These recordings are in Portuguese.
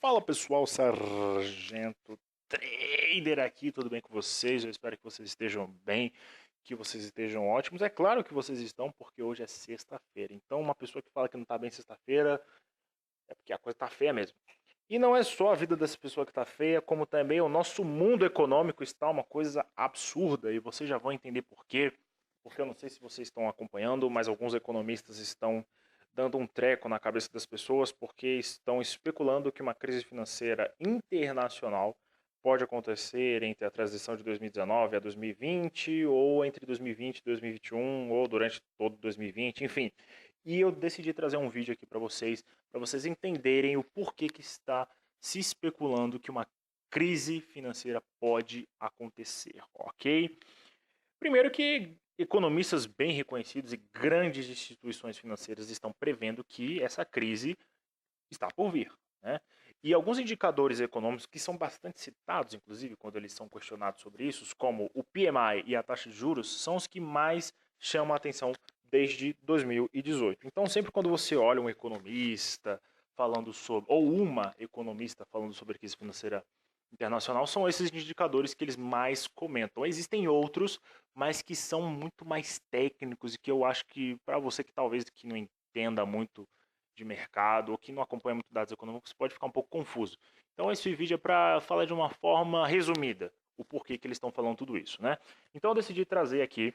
Fala pessoal, Sargento Trader aqui, tudo bem com vocês? Eu espero que vocês estejam bem, que vocês estejam ótimos. É claro que vocês estão, porque hoje é sexta-feira. Então, uma pessoa que fala que não tá bem sexta-feira é porque a coisa tá feia mesmo. E não é só a vida dessa pessoa que tá feia, como também o nosso mundo econômico está uma coisa absurda, e vocês já vão entender por quê. Porque eu não sei se vocês estão acompanhando, mas alguns economistas estão dando um treco na cabeça das pessoas porque estão especulando que uma crise financeira internacional pode acontecer entre a transição de 2019 a 2020, ou entre 2020 e 2021, ou durante todo 2020, enfim. E eu decidi trazer um vídeo aqui para vocês entenderem o porquê que está se especulando que uma crise financeira pode acontecer, ok? Primeiro que economistas bem reconhecidos e grandes instituições financeiras estão prevendo que essa crise está por vir, né? E alguns indicadores econômicos que são bastante citados, inclusive, quando eles são questionados sobre isso, como o PMI e a taxa de juros, são os que mais chamam a atenção desde 2018. Então, sempre quando você olha um economista falando sobre, ou uma economista falando sobre crise financeira internacional, são esses indicadores que eles mais comentam. Existem outros, mas que são muito mais técnicos e que eu acho que para você que talvez que não entenda muito de mercado ou que não acompanha muito dados econômicos pode ficar um pouco confuso. Então esse vídeo é para falar de uma forma resumida o porquê que eles estão falando tudo isso, né? Então eu decidi trazer aqui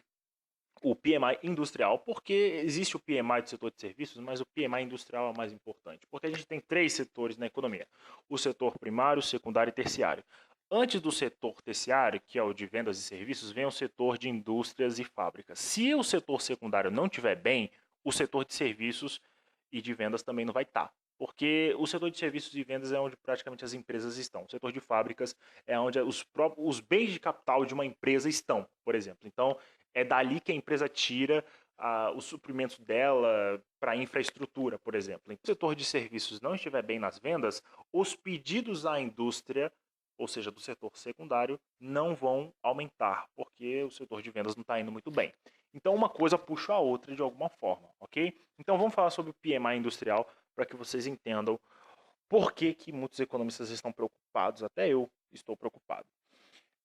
o PMI industrial, porque existe o PMI do setor de serviços, mas o PMI industrial é o mais importante, porque a gente tem três setores na economia: o setor primário, secundário e terciário. Antes do setor terciário, que é o de vendas e serviços, vem o setor de indústrias e fábricas. Se o setor secundário não estiver bem, o setor de serviços e de vendas também não vai estar. Porque o setor de serviços e vendas é onde praticamente as empresas estão. O setor de fábricas é onde os bens de capital de uma empresa estão, por exemplo. Então, é dali que a empresa tira os suprimentos dela para a infraestrutura, por exemplo. Se o setor de serviços não estiver bem nas vendas, os pedidos à indústria, ou seja, do setor secundário, não vão aumentar, porque o setor de vendas não está indo muito bem. Então, uma coisa puxa a outra de alguma forma, ok? Então, vamos falar sobre o PMI industrial para que vocês entendam por que que muitos economistas estão preocupados, até eu estou preocupado.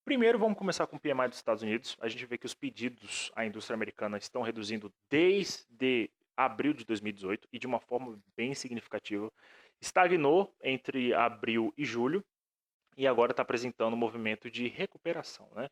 Primeiro, vamos começar com o PMI dos Estados Unidos. A gente vê que os pedidos à indústria americana estão reduzindo desde abril de 2018 e de uma forma bem significativa. Estagnou entre abril e julho e agora está apresentando um movimento de recuperação, né?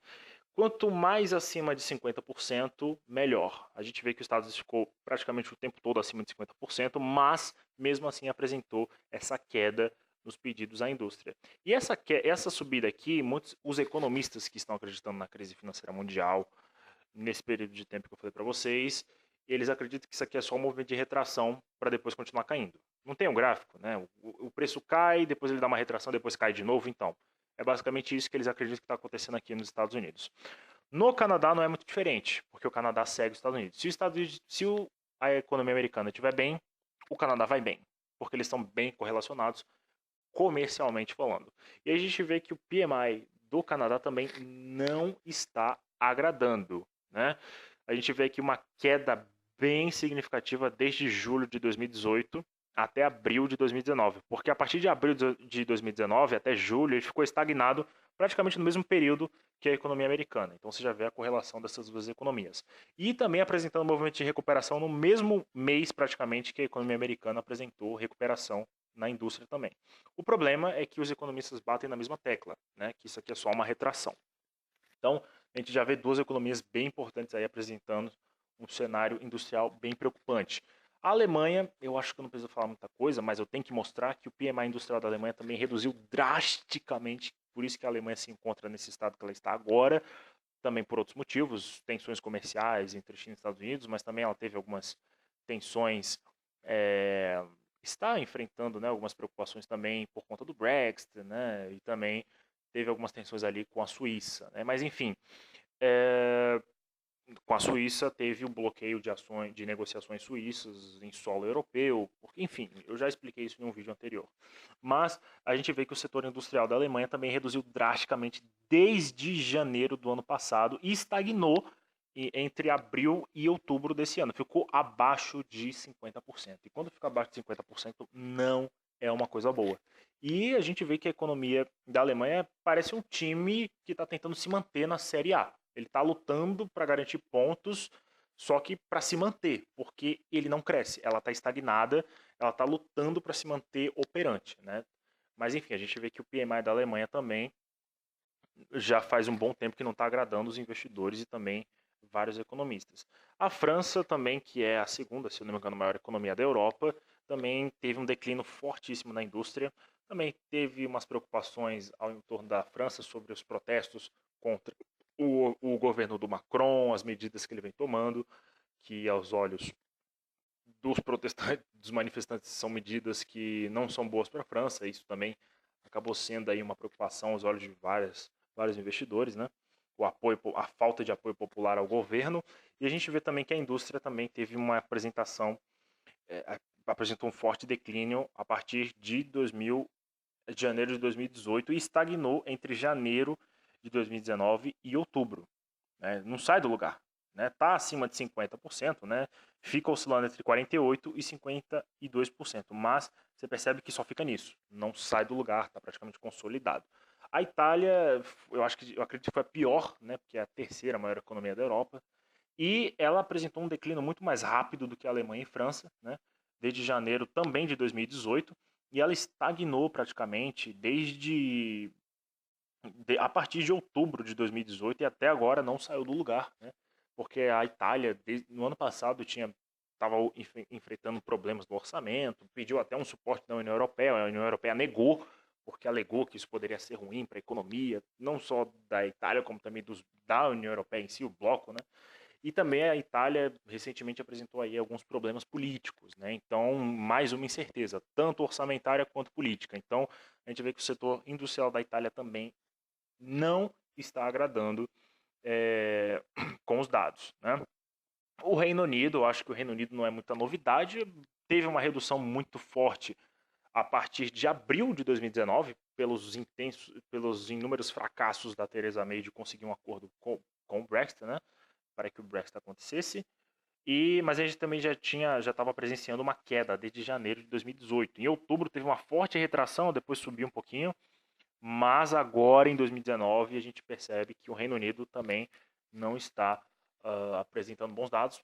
Quanto mais acima de 50%, melhor. A gente vê que os Estados Unidos ficou praticamente o tempo todo acima de 50%, mas mesmo assim apresentou essa queda nos pedidos à indústria. E essa subida aqui, os economistas que estão acreditando na crise financeira mundial, nesse período de tempo que eu falei para vocês, eles acreditam que isso aqui é só um movimento de retração para depois continuar caindo. Não tem um gráfico, né? O preço cai, depois ele dá uma retração, depois cai de novo, então. É basicamente isso que eles acreditam que está acontecendo aqui nos Estados Unidos. No Canadá não é muito diferente, porque o Canadá segue os Estados Unidos. Se a economia americana estiver bem, o Canadá vai bem, porque eles estão bem correlacionados comercialmente falando. E a gente vê que o PMI do Canadá também não está agradando, né? A gente vê aqui uma queda bem significativa desde julho de 2018 até abril de 2019, porque a partir de abril de 2019 até julho ele ficou estagnado praticamente no mesmo período que a economia americana. Então você já vê a correlação dessas duas economias. E também apresentando um movimento de recuperação no mesmo mês praticamente que a economia americana apresentou recuperação na indústria também. O problema é que os economistas batem na mesma tecla, né, que isso aqui é só uma retração. Então, a gente já vê duas economias bem importantes aí apresentando um cenário industrial bem preocupante. A Alemanha, eu acho que eu não preciso falar muita coisa, mas eu tenho que mostrar que o PMI industrial da Alemanha também reduziu drasticamente, por isso que a Alemanha se encontra nesse estado que ela está agora, também por outros motivos, tensões comerciais entre China e Estados Unidos, mas também ela teve algumas tensões, está enfrentando, né, algumas preocupações também por conta do Brexit, né, e também teve algumas tensões ali com a Suíça, né, mas enfim, com a Suíça teve o bloqueio de ações, de negociações suíças em solo europeu, porque, enfim, eu já expliquei isso em um vídeo anterior. Mas a gente vê que o setor industrial da Alemanha também reduziu drasticamente desde janeiro do ano passado e estagnou entre abril e outubro desse ano. Ficou abaixo de 50%. E quando fica abaixo de 50%, não é uma coisa boa. E a gente vê que a economia da Alemanha parece um time que está tentando se manter na Série A. Ele está lutando para garantir pontos, só que para se manter, porque ele não cresce. Ela está estagnada, ela está lutando para se manter operante, né? Mas enfim, a gente vê que o PMI da Alemanha também já faz um bom tempo que não está agradando os investidores e também vários economistas. A França também, que é a segunda, se não me engano, maior economia da Europa, também teve um declínio fortíssimo na indústria. Também teve umas preocupações ao entorno da França sobre os protestos contra o governo do Macron, as medidas que ele vem tomando, que aos olhos dos protestantes, dos manifestantes, são medidas que não são boas para a França. Isso também acabou sendo aí uma preocupação aos olhos de vários investidores, né? O apoio, a falta de apoio popular ao governo. E a gente vê também que a indústria também teve uma apresentou um forte declínio a partir de janeiro de 2018 e estagnou entre janeiro de 2019 e outubro, né? Não sai do lugar, né? Tá acima de 50%, né? Fica oscilando entre 48% e 52%, mas você percebe que só fica nisso, não sai do lugar, está praticamente consolidado. A Itália, eu acredito que foi a pior, né? Porque é a terceira maior economia da Europa, e ela apresentou um declínio muito mais rápido do que a Alemanha e França, né? Desde janeiro também de 2018, e ela estagnou praticamente a partir de outubro de 2018 e até agora não saiu do lugar, né? Porque a Itália, no ano passado, estava enfrentando problemas no orçamento, pediu até um suporte da União Europeia, a União Europeia negou, porque alegou que isso poderia ser ruim para a economia, não só da Itália, como também da União Europeia em si, o bloco, né? E também a Itália recentemente apresentou aí alguns problemas políticos, né? Então, mais uma incerteza, tanto orçamentária quanto política. Então, a gente vê que o setor industrial da Itália também não está agradando é, com os dados, né? O Reino Unido, eu acho que o Reino Unido não é muita novidade, teve uma redução muito forte a partir de abril de 2019, pelos inúmeros fracassos da Theresa May de conseguir um acordo com o Brexit, né? Para que o Brexit acontecesse. Mas a gente também já estava presenciando uma queda desde janeiro de 2018. Em outubro teve uma forte retração, depois subiu um pouquinho, mas agora em 2019 a gente percebe que o Reino Unido também não está apresentando bons dados,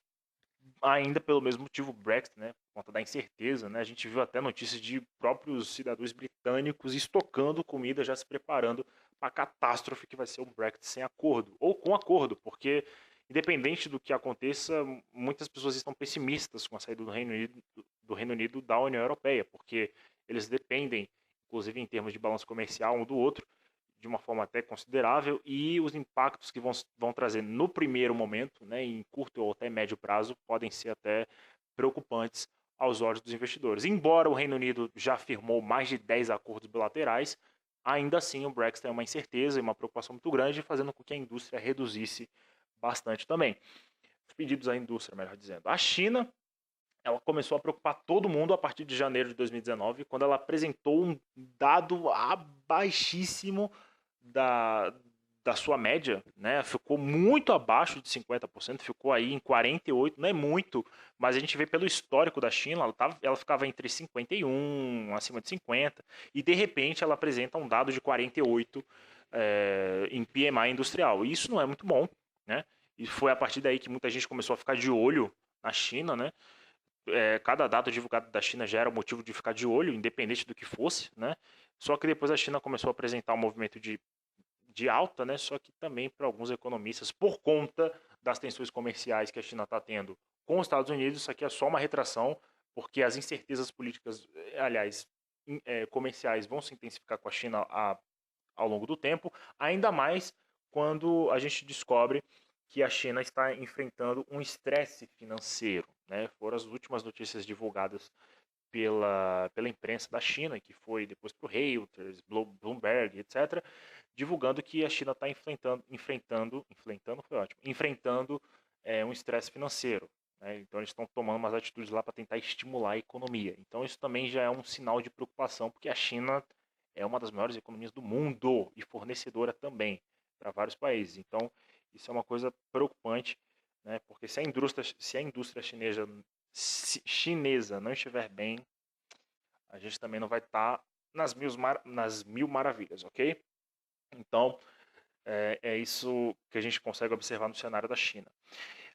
ainda pelo mesmo motivo o Brexit, né, por conta da incerteza, né, a gente viu até notícias de próprios cidadãos britânicos estocando comida, já se preparando para a catástrofe que vai ser o Brexit sem acordo, ou com acordo, porque independente do que aconteça, muitas pessoas estão pessimistas com a saída do Reino Unido da União Europeia, porque eles dependem, inclusive em termos de balanço comercial, um do outro, de uma forma até considerável, e os impactos que vão trazer no primeiro momento, né, em curto ou até médio prazo, podem ser até preocupantes aos olhos dos investidores. Embora o Reino Unido já firmou mais de 10 acordos bilaterais, ainda assim o Brexit é uma incerteza e uma preocupação muito grande, fazendo com que a indústria reduzisse bastante também. Os pedidos à indústria, melhor dizendo. A China, ela começou a preocupar todo mundo a partir de janeiro de 2019, quando ela apresentou um dado abaixíssimo da, da sua média, né? Ficou muito abaixo de 50%, ficou aí em 48%, não é muito, mas a gente vê pelo histórico da China, ela ficava entre 51%, acima de 50%, e de repente ela apresenta um dado de 48% em PMI industrial. E isso não é muito bom, né? E foi a partir daí que muita gente começou a ficar de olho na China, né? Cada dado divulgado da China já era motivo de ficar de olho, independente do que fosse, né? Só que depois a China começou a apresentar um movimento de alta, né? Só que também para alguns economistas, por conta das tensões comerciais que a China está tendo com os Estados Unidos, isso aqui é só uma retração, porque as incertezas políticas, aliás, comerciais vão se intensificar com a China ao longo do tempo, ainda mais quando a gente descobre que a China está enfrentando um estresse financeiro, né? Foram as últimas notícias divulgadas pela imprensa da China, que foi depois para o Reuters, Bloomberg, etc., divulgando que a China está enfrentando um estresse financeiro. Né? Então eles estão tomando umas atitudes lá para tentar estimular a economia. Então isso também já é um sinal de preocupação, porque a China é uma das maiores economias do mundo e fornecedora também para vários países. Então isso é uma coisa preocupante, né? Porque se a indústria chinesa não estiver bem, a gente também não vai estar nas mil maravilhas, ok? Então, é isso que a gente consegue observar no cenário da China.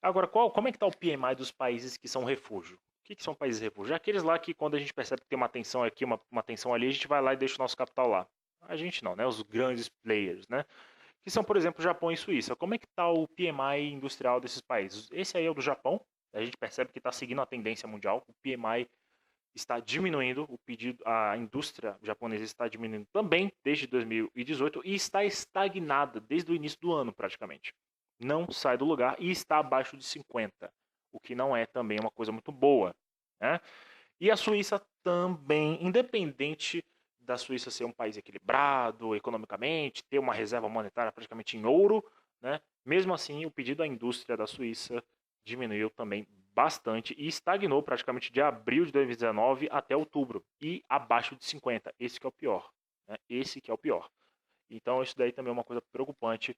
Agora, como é que está o PMI dos países que são refúgio? O que são países refúgio? É aqueles lá que quando a gente percebe que tem uma tensão aqui, uma tensão ali, a gente vai lá e deixa o nosso capital lá. A gente não, né? Os grandes players, né? Que são, por exemplo, Japão e Suíça. Como é que está o PMI industrial desses países? Esse aí é o do Japão. A gente percebe que está seguindo a tendência mundial. O PMI está diminuindo, o pedido, a indústria japonesa está diminuindo também desde 2018 e está estagnada desde o início do ano praticamente. Não sai do lugar e está abaixo de 50, o que não é também uma coisa muito boa, né? E a Suíça também, independente da Suíça ser um país equilibrado economicamente, ter uma reserva monetária praticamente em ouro, né? Mesmo assim, o pedido à indústria da Suíça diminuiu também bastante e estagnou praticamente de abril de 2019 até outubro e abaixo de 50. Esse que é o pior, né? Esse que é o pior. Então isso daí também é uma coisa preocupante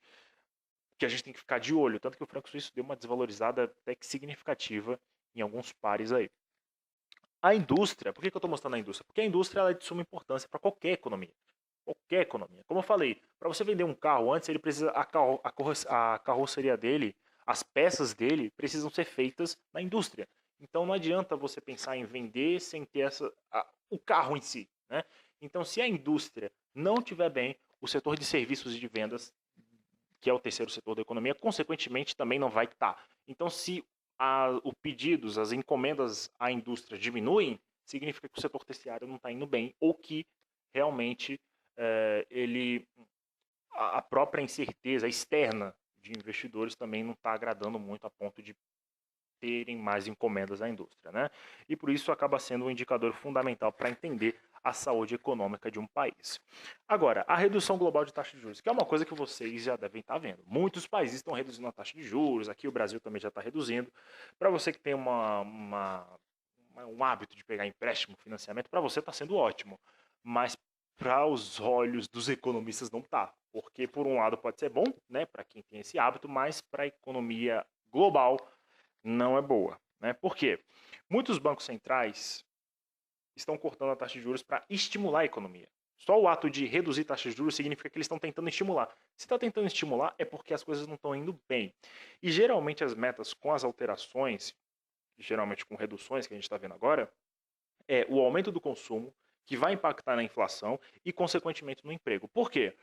que a gente tem que ficar de olho, tanto que o franco suíço deu uma desvalorizada até que significativa em alguns pares aí. A indústria, por que eu estou mostrando a indústria? Porque a indústria ela é de suma importância para qualquer economia. Qualquer economia. Como eu falei, para você vender um carro antes, ele precisa a carroceria dele, as peças dele precisam ser feitas na indústria. Então não adianta você pensar em vender sem ter o carro em si, né? Então se a indústria não tiver bem, o setor de serviços e de vendas, que é o terceiro setor da economia, consequentemente também não vai estar. Então se os pedidos, as encomendas à indústria diminuem, significa que o setor terciário não está indo bem ou que realmente ele a própria incerteza externa de investidores também não está agradando muito a ponto de terem mais encomendas à indústria, né? E por isso acaba sendo um indicador fundamental para entender a saúde econômica de um país. Agora, a redução global de taxa de juros, que é uma coisa que vocês já devem estar vendo. Muitos países estão reduzindo a taxa de juros, aqui o Brasil também já está reduzindo. Para você que tem um hábito de pegar empréstimo, financiamento, para você está sendo ótimo. Mas para os olhos dos economistas não está. Porque, por um lado, pode ser bom, né, para quem tem esse hábito, mas para a economia global não é boa. Né? Por quê? Muitos bancos centrais estão cortando a taxa de juros para estimular a economia. Só o ato de reduzir taxas de juros significa que eles estão tentando estimular. Se está tentando estimular, é porque as coisas não estão indo bem. E geralmente as metas com as alterações, geralmente com reduções que a gente está vendo agora, é o aumento do consumo, que vai impactar na inflação e, consequentemente, no emprego. Por quê?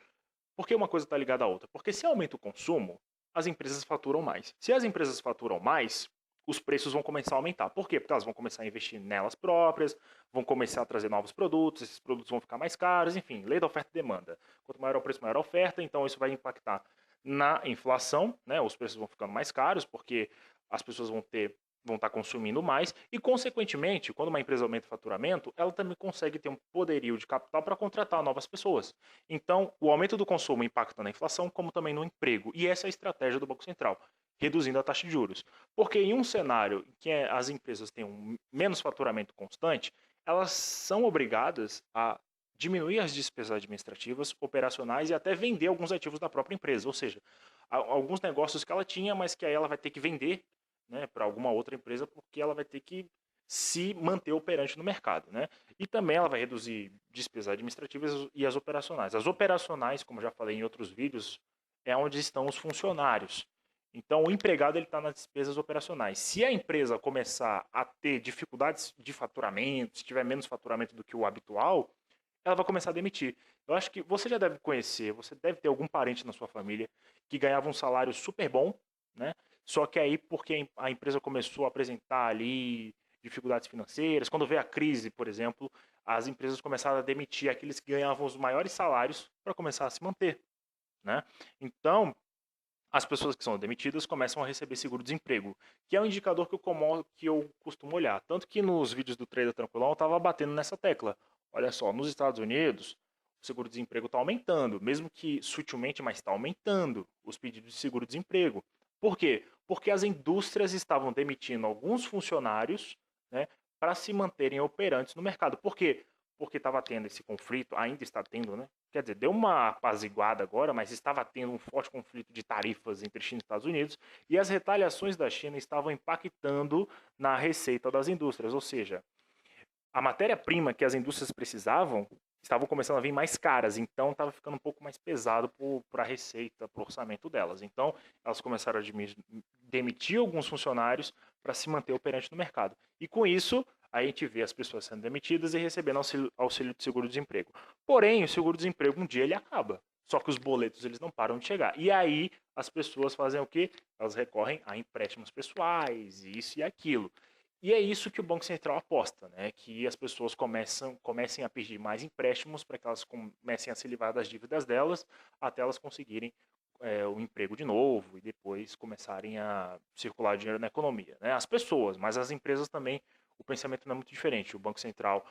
Porque uma coisa está ligada à outra. Porque se aumenta o consumo, as empresas faturam mais. Se as empresas faturam mais, os preços vão começar a aumentar. Por quê? Porque elas vão começar a investir nelas próprias, vão começar a trazer novos produtos, esses produtos vão ficar mais caros, enfim, lei da oferta e demanda. Quanto maior o preço, maior a oferta, então isso vai impactar na inflação, né? Os preços vão ficando mais caros, porque as pessoas vão estar consumindo mais e, consequentemente, quando uma empresa aumenta o faturamento, ela também consegue ter um poderio de capital para contratar novas pessoas. Então, o aumento do consumo impacta na inflação, como também no emprego. E essa é a estratégia do Banco Central, reduzindo a taxa de juros. Porque em um cenário em que as empresas têm um menos faturamento constante, elas são obrigadas a diminuir as despesas administrativas, operacionais e até vender alguns ativos da própria empresa. Ou seja, alguns negócios que ela tinha, mas que aí ela vai ter que vender, né, para alguma outra empresa, porque ela vai ter que se manter operante no mercado, né? E também ela vai reduzir despesas administrativas e as operacionais. As operacionais, como já falei em outros vídeos, é onde estão os funcionários. Então, o empregado ele está nas despesas operacionais. Se a empresa começar a ter dificuldades de faturamento, se tiver menos faturamento do que o habitual, ela vai começar a demitir. Eu acho que você já deve conhecer, você deve ter algum parente na sua família que ganhava um salário super bom, né? Só que aí, porque a empresa começou a apresentar ali dificuldades financeiras, quando veio a crise, por exemplo, as empresas começaram a demitir aqueles que ganhavam os maiores salários para começar a se manter, né? Então, as pessoas que são demitidas começam a receber seguro-desemprego, que é um indicador que eu costumo olhar. Tanto que nos vídeos do Trader Tranquilão eu estava batendo nessa tecla. Olha só, nos Estados Unidos, o seguro-desemprego está aumentando, mesmo que sutilmente, mas está aumentando os pedidos de seguro-desemprego. Por quê? Porque as indústrias estavam demitindo alguns funcionários, né, para se manterem operantes no mercado. Por quê? Porque estava tendo esse conflito, ainda está tendo, né? Quer dizer, deu uma apaziguada agora, mas estava tendo um forte conflito de tarifas entre China e Estados Unidos, e as retaliações da China estavam impactando na receita das indústrias, ou seja, a matéria-prima que as indústrias precisavam estavam começando a vir mais caras, então estava ficando um pouco mais pesado para a receita, para o orçamento delas. Então, elas começaram a demitir alguns funcionários para se manter operante no mercado. E com isso, a gente vê as pessoas sendo demitidas e recebendo auxílio de seguro-desemprego. Porém, o seguro-desemprego um dia ele acaba. Só que os boletos eles não param de chegar. E aí as pessoas fazem o quê? Elas recorrem a empréstimos pessoais, isso e aquilo. E é isso que o Banco Central aposta, né? Que as pessoas comecem a pedir mais empréstimos para que elas comecem a se livrar das dívidas delas, até elas conseguirem o emprego de novo e depois começarem a circular dinheiro na economia. Né? As pessoas, mas as empresas também, o pensamento não é muito diferente. O Banco Central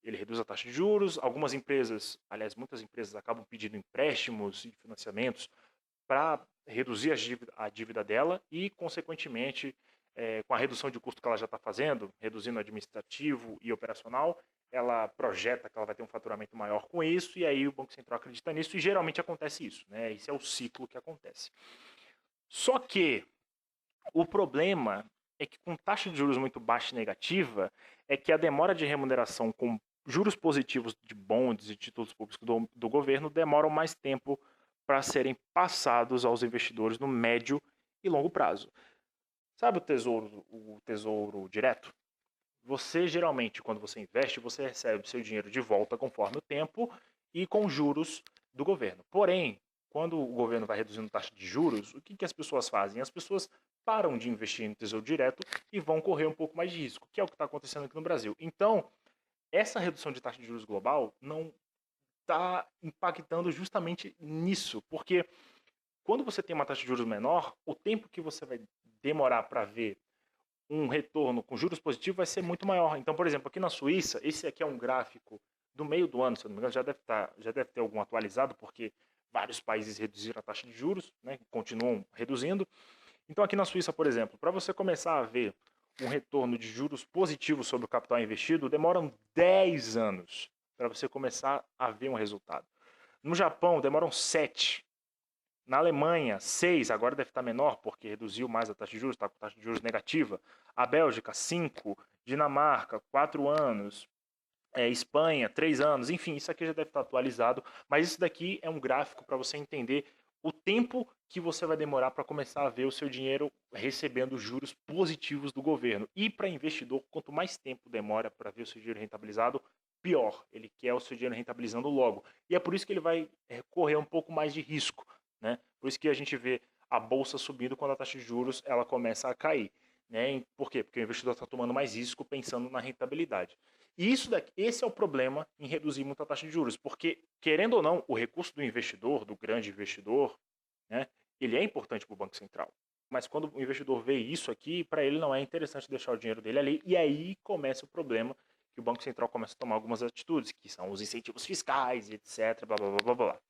ele reduz a taxa de juros, algumas empresas, aliás, muitas empresas acabam pedindo empréstimos e financiamentos para reduzir a dívida dela e, consequentemente, com a redução de custo que ela já está fazendo, reduzindo o administrativo e operacional, ela projeta que ela vai ter um faturamento maior com isso, e aí o Banco Central acredita nisso, e geralmente acontece isso, né? Esse é o ciclo que acontece. Só que o problema é que com taxa de juros muito baixa e negativa, é que a demora de remuneração com juros positivos de bonds e títulos públicos do governo demoram mais tempo para serem passados aos investidores no médio e longo prazo. Sabe o tesouro direto? Você geralmente, quando você investe, você recebe o seu dinheiro de volta conforme o tempo e com juros do governo. Porém, quando o governo vai reduzindo a taxa de juros, o que as pessoas fazem? As pessoas param de investir no tesouro direto e vão correr um pouco mais de risco, que é o que está acontecendo aqui no Brasil. Então, essa redução de taxa de juros global não está impactando justamente nisso, porque quando você tem uma taxa de juros menor, o tempo que você vai demorar para ver um retorno com juros positivos vai ser muito maior. Então, por exemplo, aqui na Suíça, esse aqui é um gráfico do meio do ano, se eu não me engano, já deve ter algum atualizado, porque vários países reduziram a taxa de juros, né, continuam reduzindo. Então, aqui na Suíça, por exemplo, para você começar a ver um retorno de juros positivos sobre o capital investido, demoram 10 anos para você começar a ver um resultado. No Japão, demoram 7. Na Alemanha, 6, agora deve estar menor, porque reduziu mais a taxa de juros, está com taxa de juros negativa. A Bélgica, 5. Dinamarca, 4 anos. Espanha, 3 anos. Enfim, isso aqui já deve estar atualizado. Mas isso daqui é um gráfico para você entender o tempo que você vai demorar para começar a ver o seu dinheiro recebendo juros positivos do governo. E para investidor, quanto mais tempo demora para ver o seu dinheiro rentabilizado, pior. Ele quer o seu dinheiro rentabilizando logo. E é por isso que ele vai correr um pouco mais de risco. Né? Por isso que a gente vê a bolsa subindo quando a taxa de juros ela começa a cair. Né? Por quê? Porque o investidor está tomando mais risco pensando na rentabilidade. E esse é o problema em reduzir muito a taxa de juros, porque, querendo ou não, o recurso do investidor, do grande investidor, né, ele é importante para o Banco Central. Mas quando o investidor vê isso aqui, para ele não é interessante deixar o dinheiro dele ali, e aí começa o problema que o Banco Central começa a tomar algumas atitudes, que são os incentivos fiscais, etc, blá, blá, blá, blá, blá.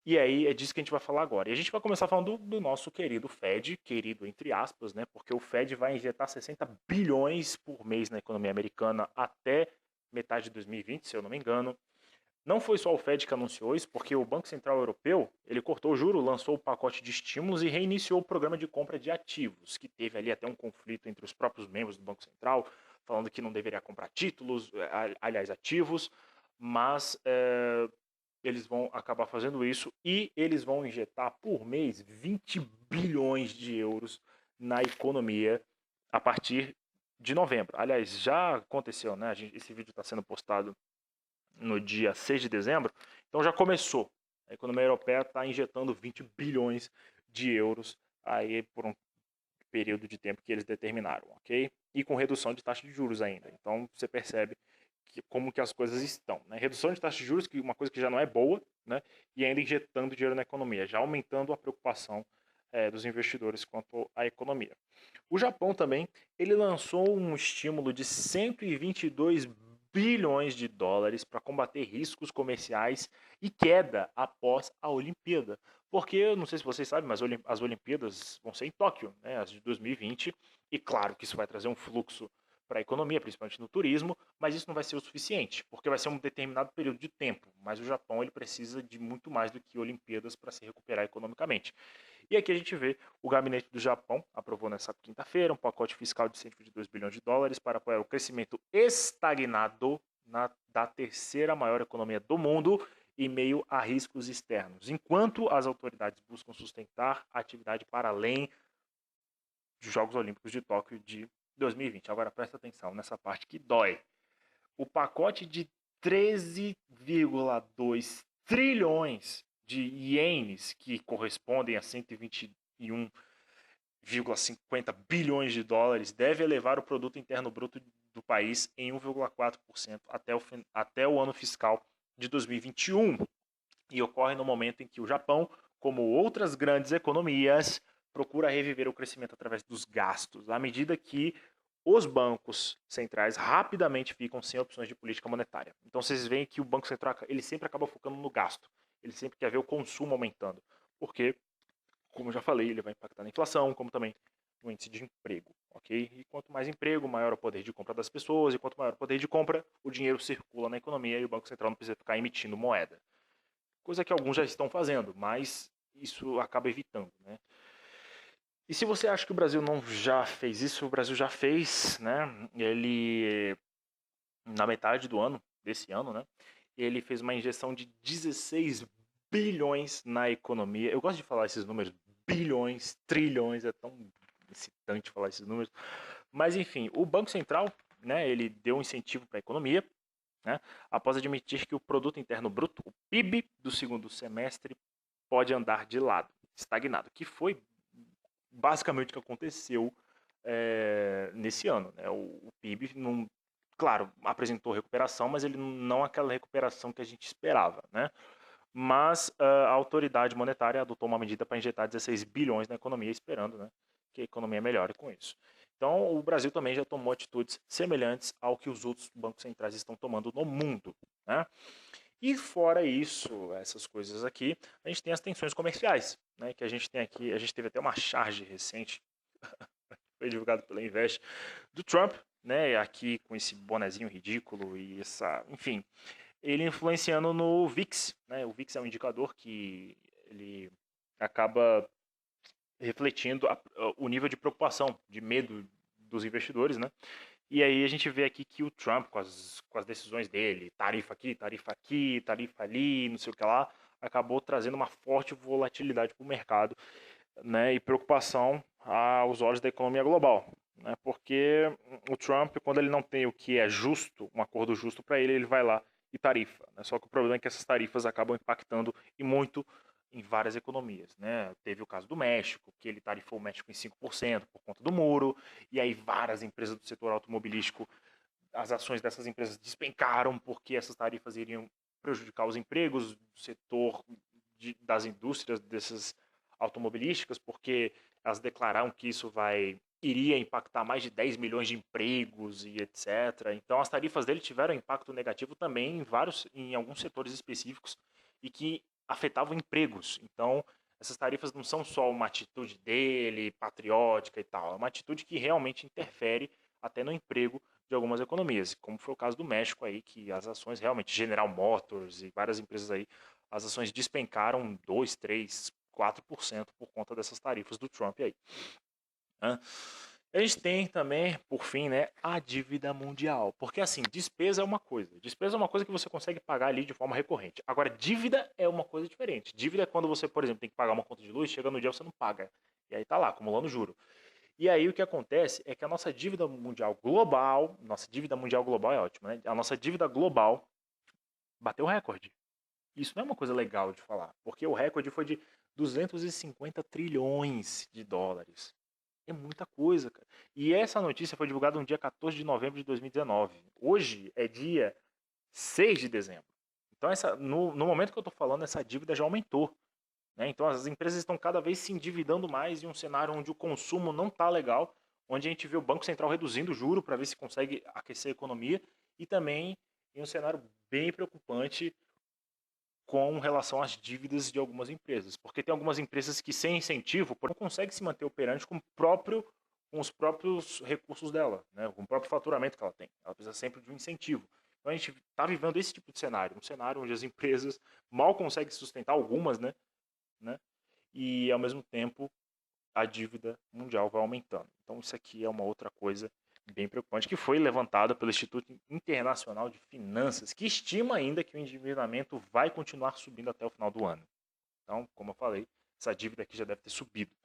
E aí é disso que a gente vai falar agora. E a gente vai começar falando do nosso querido Fed, querido entre aspas, né? Porque o Fed vai injetar 60 bilhões por mês na economia americana até metade de 2020, se eu não me engano. Não foi só o Fed que anunciou isso, porque o Banco Central Europeu, ele cortou o juro, lançou o pacote de estímulos e reiniciou o programa de compra de ativos, que teve ali até um conflito entre os próprios membros do Banco Central, falando que não deveria comprar títulos, aliás, ativos, mas eles vão acabar fazendo isso e eles vão injetar por mês 20 bilhões de euros na economia a partir de novembro. Aliás, já aconteceu, né? Esse vídeo está sendo postado no dia 6 de dezembro, então já começou. A economia europeia está injetando 20 bilhões de euros aí por um período de tempo que eles determinaram, ok? E com redução de taxa de juros ainda. Então você percebe como que as coisas estão, né? Redução de taxa de juros, que é uma coisa que já não é boa, né? E ainda injetando dinheiro na economia, já aumentando a preocupação dos investidores quanto à economia. O Japão também, ele lançou um estímulo de 122 bilhões de dólares para combater riscos comerciais e queda após a Olimpíada. Porque, eu não sei se vocês sabem, mas as Olimpíadas vão ser em Tóquio, né, as de 2020, e claro que isso vai trazer um fluxo para a economia, principalmente no turismo, mas isso não vai ser o suficiente, porque vai ser um determinado período de tempo. Mas o Japão ele precisa de muito mais do que Olimpíadas para se recuperar economicamente. E aqui a gente vê o gabinete do Japão aprovou nessa quinta-feira um pacote fiscal de 122 bilhões de dólares para apoiar o crescimento estagnado da terceira maior economia do mundo em meio a riscos externos, enquanto as autoridades buscam sustentar a atividade para além dos Jogos Olímpicos de Tóquio de 2020. Agora presta atenção nessa parte que dói. O pacote de 13,2 trilhões de ienes, que correspondem a 121,50 bilhões de dólares, deve elevar o produto interno bruto do país em 1,4% até o ano fiscal de 2021. E ocorre no momento em que o Japão, como outras grandes economias, procura reviver o crescimento através dos gastos, à medida que os bancos centrais rapidamente ficam sem opções de política monetária. Então vocês veem que o Banco Central ele sempre acaba focando no gasto. Ele sempre quer ver o consumo aumentando. Porque, como eu já falei, ele vai impactar na inflação, como também no índice de emprego. Ok? E quanto mais emprego, maior o poder de compra das pessoas. E quanto maior o poder de compra, o dinheiro circula na economia e o Banco Central não precisa ficar emitindo moeda. Coisa que alguns já estão fazendo, mas isso acaba evitando, né? E se você acha que o Brasil não já fez isso, o Brasil já fez, né? Ele, na metade do ano, desse ano, né? Ele fez uma injeção de 16 bilhões na economia. Eu gosto de falar esses números, bilhões, trilhões, é tão excitante falar esses números. Mas enfim, o Banco Central, né? Ele deu um incentivo para a economia, né? Após admitir que o Produto Interno Bruto, o PIB do segundo semestre, pode andar de lado, estagnado, que foi basicamente o que aconteceu nesse ano. Né? O PIB, não, claro, apresentou recuperação, mas ele não aquela recuperação que a gente esperava. Né? Mas a autoridade monetária adotou uma medida para injetar 16 bilhões na economia, esperando, né, que a economia melhore com isso. Então, o Brasil também já tomou atitudes semelhantes ao que os outros bancos centrais estão tomando no mundo. Né? E fora isso, essas coisas aqui, a gente tem as tensões comerciais, né, que a gente tem aqui, a gente teve até uma charge recente, foi divulgado pela Invest, do Trump, né, aqui com esse bonezinho ridículo e essa, enfim, ele influenciando no VIX, né, o VIX é um indicador que ele acaba refletindo o nível de preocupação, de medo dos investidores, né, e aí a gente vê aqui que o Trump, com as decisões dele, tarifa ali, não sei o que lá, acabou trazendo uma forte volatilidade para o mercado, né, e preocupação aos olhos da economia global. Né, porque o Trump, quando ele não tem o que é justo, um acordo justo para ele, ele vai lá e tarifa. Né, só que o problema é que essas tarifas acabam impactando e muito em várias economias. Né? Teve o caso do México, que ele tarifou o México em 5% por conta do muro, e aí várias empresas do setor automobilístico, as ações dessas empresas despencaram porque essas tarifas iriam prejudicar os empregos do setor das indústrias dessas automobilísticas, porque elas declararam que isso iria impactar mais de 10 milhões de empregos e etc. Então as tarifas dele tiveram impacto negativo também em alguns setores específicos e que afetavam empregos. Então essas tarifas não são só uma atitude dele, patriótica e tal, é uma atitude que realmente interfere até no emprego de algumas economias, como foi o caso do México aí, que as ações realmente, General Motors e várias empresas aí, as ações despencaram 2, 3, 4% por conta dessas tarifas do Trump aí. Né? A gente tem também, por fim, né, a dívida mundial. Porque assim, despesa é uma coisa. Despesa é uma coisa que você consegue pagar ali de forma recorrente. Agora, dívida é uma coisa diferente. Dívida é quando você, por exemplo, tem que pagar uma conta de luz, chega no dia você não paga. E aí tá lá, acumulando juro. E aí o que acontece é que a nossa dívida mundial global é ótima, né? A nossa dívida global bateu recorde. Isso não é uma coisa legal de falar, porque o recorde foi de 250 trilhões de dólares. É muita coisa, cara. E essa notícia foi divulgada no dia 14 de novembro de 2019. Hoje é dia 6 de dezembro. Então, no momento que eu estou falando, essa dívida já aumentou. Né? Então, as empresas estão cada vez se endividando mais em um cenário onde o consumo não está legal, onde a gente vê o Banco Central reduzindo o juro para ver se consegue aquecer a economia, e também em um cenário bem preocupante com relação às dívidas de algumas empresas. Porque tem algumas empresas que, sem incentivo, não conseguem se manter operante com os próprios recursos dela, né? Com o próprio faturamento que ela tem. Ela precisa sempre de um incentivo. Então a gente está vivendo esse tipo de cenário, um cenário onde as empresas mal conseguem sustentar, algumas, né? E ao mesmo tempo a dívida mundial vai aumentando. Então isso aqui é uma outra coisa bem preocupante, que foi levantada pelo Instituto Internacional de Finanças, que estima ainda que o endividamento vai continuar subindo até o final do ano. Então, como eu falei, essa dívida aqui já deve ter subido.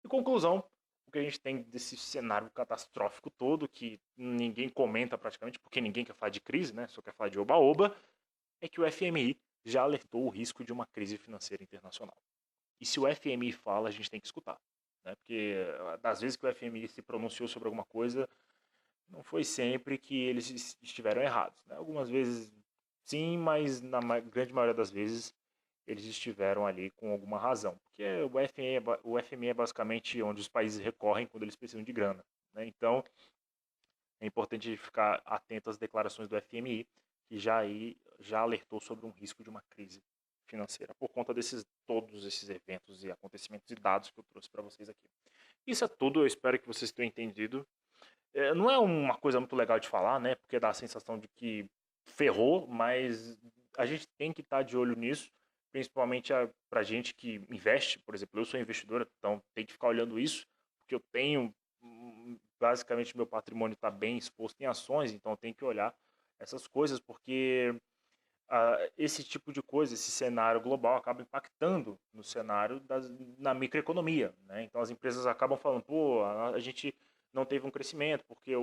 Em conclusão, o que a gente tem desse cenário catastrófico todo, que ninguém comenta praticamente, porque ninguém quer falar de crise, né? Só quer falar de oba-oba, é que o FMI já alertou o risco de uma crise financeira internacional. E se o FMI fala, a gente tem que escutar. Né? Porque das vezes que o FMI se pronunciou sobre alguma coisa, não foi sempre que eles estiveram errados. Né? Algumas vezes sim, mas na grande maioria das vezes eles estiveram ali com alguma razão. Porque o FMI é basicamente onde os países recorrem quando eles precisam de grana. Né? Então, é importante ficar atento às declarações do FMI, que já alertou sobre um risco de uma crise financeira, por conta todos esses eventos e acontecimentos e dados que eu trouxe para vocês aqui. Isso é tudo, eu espero que vocês tenham entendido. Não é uma coisa muito legal de falar, né? Porque dá a sensação de que ferrou, mas a gente tem que estar de olho nisso, principalmente para gente que investe. Por exemplo, eu sou investidor, então tem que ficar olhando isso, porque eu tenho, basicamente, meu patrimônio está bem exposto em ações, então eu tenho que olhar essas coisas, porque esse tipo de coisa, esse cenário global acaba impactando no cenário na microeconomia, né? Então as empresas acabam falando, pô, a gente não teve um crescimento porque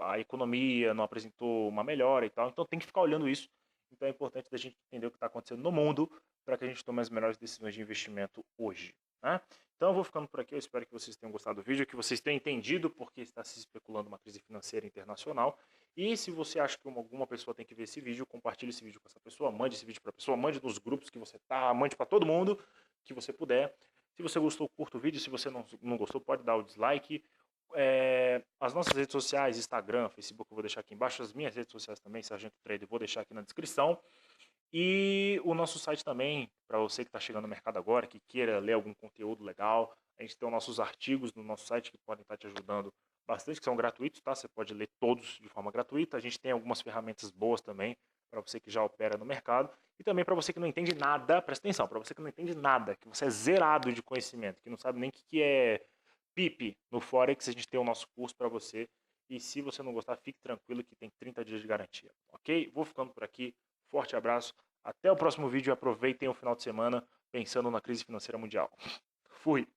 a economia não apresentou uma melhora e tal. Então tem que ficar olhando isso. Então é importante a gente entender o que está acontecendo no mundo para que a gente tome as melhores decisões de investimento hoje. Né? Então eu vou ficando por aqui. Eu espero que vocês tenham gostado do vídeo, que vocês tenham entendido porque está se especulando uma crise financeira internacional. E se você acha que alguma pessoa tem que ver esse vídeo, compartilhe esse vídeo com essa pessoa, mande esse vídeo para a pessoa, mande nos grupos que você tá, mande para todo mundo que você puder. Se você gostou, curta o vídeo. Se você não gostou, pode dar o dislike. As nossas redes sociais, Instagram, Facebook, eu vou deixar aqui embaixo. As minhas redes sociais também, Sargento Trader, vou deixar aqui na descrição. E o nosso site também, para você que está chegando no mercado agora, que queira ler algum conteúdo legal, a gente tem os nossos artigos no nosso site que podem estar te ajudando bastante, que são gratuitos, tá? Você pode ler todos de forma gratuita. A gente tem algumas ferramentas boas também para você que já opera no mercado e também para você que não entende nada, presta atenção, para você que não entende nada, que você é zerado de conhecimento, que não sabe nem o que é PIP no Forex, a gente tem o nosso curso para você. E se você não gostar, fique tranquilo que tem 30 dias de garantia, ok? Vou ficando por aqui. Forte abraço. Até o próximo vídeo e aproveitem o final de semana pensando na crise financeira mundial. Fui!